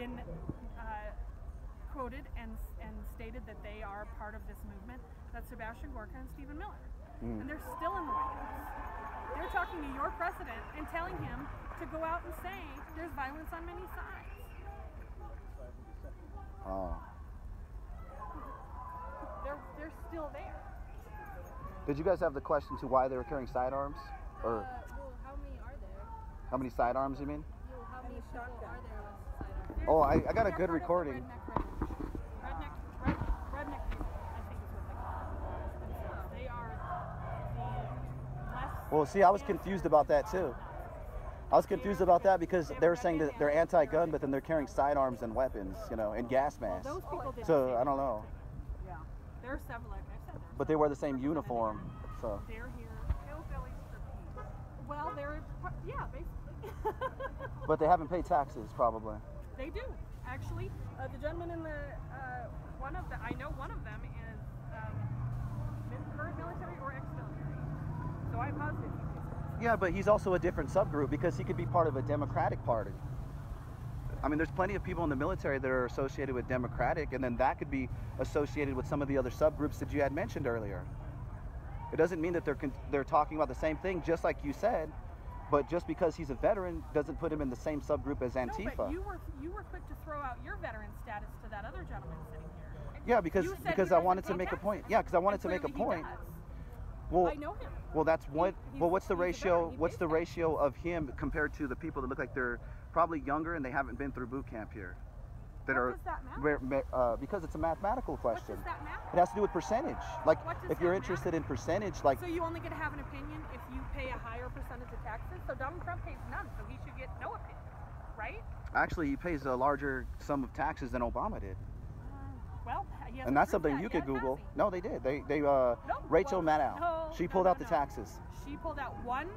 been quoted and stated that they are part of this movement. That's Sebastian Gorka and Stephen Miller. And they're still in the White House. They're talking to your president and telling him to go out and say there's violence on many sides. Oh. They're still there. Did you guys have the question to why they were carrying sidearms? Or well, how many are there? how many sidearms you mean? Well, how many people are there with sidearms? Oh, I got a good recording. Redneck Revolt, I think is what they call it. They are the less... Well, see, I was confused about that too. I was confused about that because they were saying that they're anti-gun, but then they're carrying sidearms and weapons, you know, and gas masks. Those people did So, I don't know. Yeah. There are several, like I said. But they wear the same uniform, so. They're here. Hillbillies for peace. Well, they're, yeah, basically. But they haven't paid taxes, probably. They do. Actually, the gentleman in the, I know one of them is current military or ex-military. So I'm positive he pays taxes. Yeah, but he's also a different subgroup because he could be part of a Democratic Party. I mean, there's plenty of people in the military that are associated with Democratic, and then that could be associated with some of the other subgroups that you had mentioned earlier. It doesn't mean that they're talking about the same thing, just like you said, but just because he's a veteran doesn't put him in the same subgroup as Antifa. No, but you were quick to throw out your veteran status to that other gentleman sitting here. Yeah, because I wanted to make a point. Yeah, because I wanted to make a point. Well, I know him. Well, that's what. Well, what's the ratio? What's the ratio of him compared to the people that look like they're probably younger and they haven't been through boot camp here? That What does that matter? Because it's a mathematical question. What does that matter? It has to do with percentage. Like, What does if you're that interested matter? in percentage, like. So you only get to have an opinion if you pay a higher percentage of taxes? So Donald Trump pays none, so he should get no opinion, right? Actually, he pays a larger sum of taxes than Obama did. Well, he hasn't And that's proved something that you yet, could Google. has he? No, they did. They No, Rachel well, Maddow. no, She no, pulled no, out the no. taxes. She pulled out one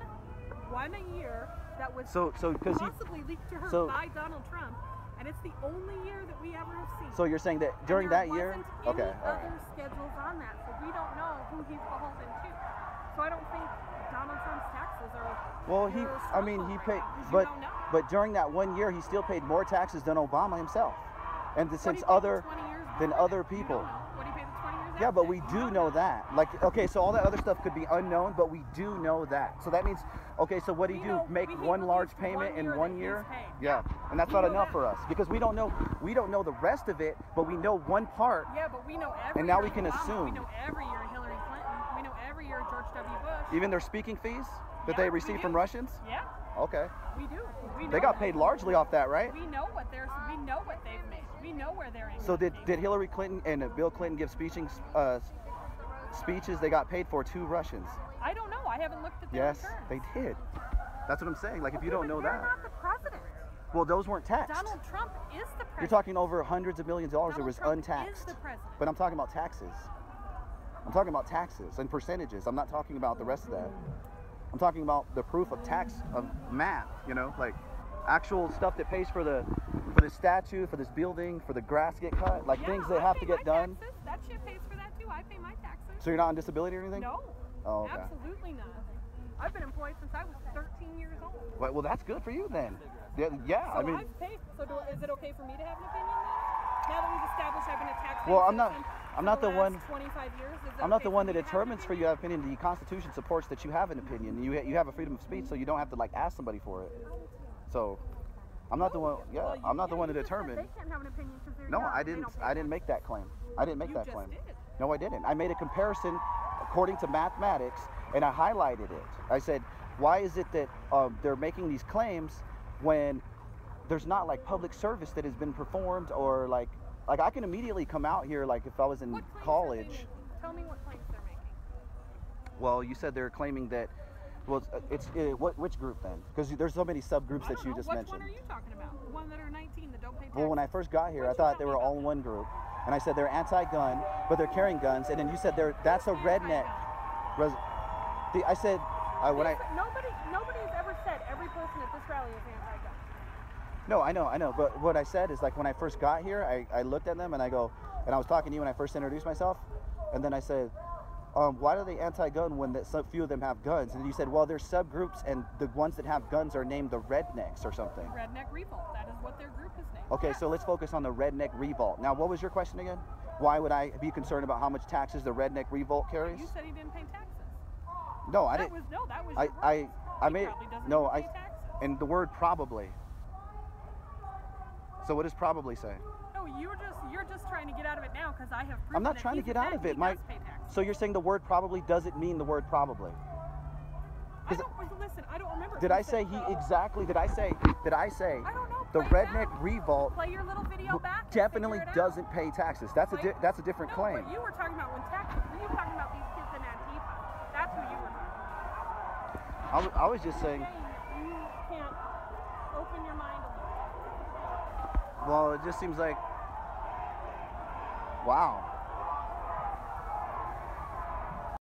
a year that was So because he. possibly leaked to her so- by Donald Trump, and it's the only year that we ever have seen. So you're saying that during And there that year? wasn't Okay. any All right. other schedules on that, so we don't know who he's beholden to. So I don't think Donald Trump's taxes are. Well, your I mean, struggle he right paid, now, 'cause you but don't know. but during that 1 year, he still paid more taxes than Obama himself, and What since do you pay the other 20 years than before other that? You people. don't know. What do you pay the 20 years Yeah, after but that? we You do don't know that. Like, okay, so all that other stuff could be unknown, but we do know that. So that means, okay, so what do you We do? know- Make we one released large one payment in year 1 that year? he's paid. Yeah, and that's We not know enough that. for us because we don't know the rest of it, but we know one part. Yeah, but we know every And now year we can Obama, assume. We know every year Hillary Clinton. We know every year George W. Bush. Even their speaking fees that Yeah, they we receive do. from Russians? Yeah, Okay. we do. We know They got that. paid largely off that, right? We know what they've made. We know where they're in. So did Hillary Clinton and Bill Clinton give speeches they got paid for to Russians? I don't know. I haven't looked at their Yes, returns. they did. That's what I'm saying. Like, if you don't know They're that. not the president. Well, those weren't taxed. Donald Trump is the president. You're talking over hundreds of millions of dollars that Donald was Trump untaxed. is the president. But I'm talking about taxes. I'm talking about taxes and percentages. I'm not talking about the rest of that. I'm talking about the proof of tax, of math, you know, like actual stuff that pays for the statue, for this building, for the grass get cut, like Yeah, things that I have pay to get my done. Taxes. That shit pays for that too. I pay my taxes. So you're not on disability or anything? No. Oh, okay. Absolutely not. I've been employed since I was 13 years old. Well, that's good for you then. Yeah, So I mean, I've paid. So is it okay for me to have an opinion then? Now that we've established I've been a taxpayer. Well, I'm not for the last one. 25 years. Is it I'm not okay the one that me to have an determines for you to have an opinion. The Constitution supports that you have an opinion. You have a freedom of speech, so you don't have to like ask somebody for it. So, I'm not the one. Yeah, Well, I'm not the one to you just said determine. They can't have an opinion because they're No, young. I They didn't. don't pay I didn't taxes. make that claim. I didn't make You that just claim. did. No, I didn't. I made a comparison according to mathematics, and I highlighted it. I said, why is it that they're making these claims when there's not like public service that has been performed, or like I can immediately come out here like if I was in What claims are they college. making? Tell me what claims they're making. Well, you said they're claiming that. Well, which group then? Because there's so many subgroups that you just Which mentioned. one are you talking about? The one that are 19 that don't pay taxes? Well, when I first got here, I What you thought they tell me were about all in one group, and I said they're anti-gun, but they're carrying guns, and then you said that's a redneck. I said when I. Nobody's ever said every person at this rally is anti-gun. No, I know, but what I said is like when I first got here, I looked at them and I go, and I was talking to you when I first introduced myself, and then I said, why are they anti-gun when so few of them have guns? And you said, well, there's subgroups, and the ones that have guns are named the Rednecks or something. Redneck Revolt. That is what their group is named. Okay, Yes. so let's focus on the Redneck Revolt. Now, what was your question again? Why would I be concerned about how much taxes the Redneck Revolt carries? You said he didn't pay taxes. No, I That didn't. was your words. I He made probably doesn't no. even I pay taxes. and the word probably. So what does probably say? No, you're just trying to get out of it now because I have proven I'm not that trying to he's get a out man, of it. he My does pay taxes. so you're saying the word probably doesn't mean the word probably? I don't listen. I don't remember. Did who I say said he so. exactly? Did I say? I don't know. The Play it Redneck back. Revolt Play your little video back. and definitely figure it out. doesn't pay taxes. That's that's a different No, claim. but you were talking about when taxes. You were talking about these kids in Antifa. That's who you were talking about. I was just saying. Okay, you can't open your mind a little. Well, it just seems like, wow.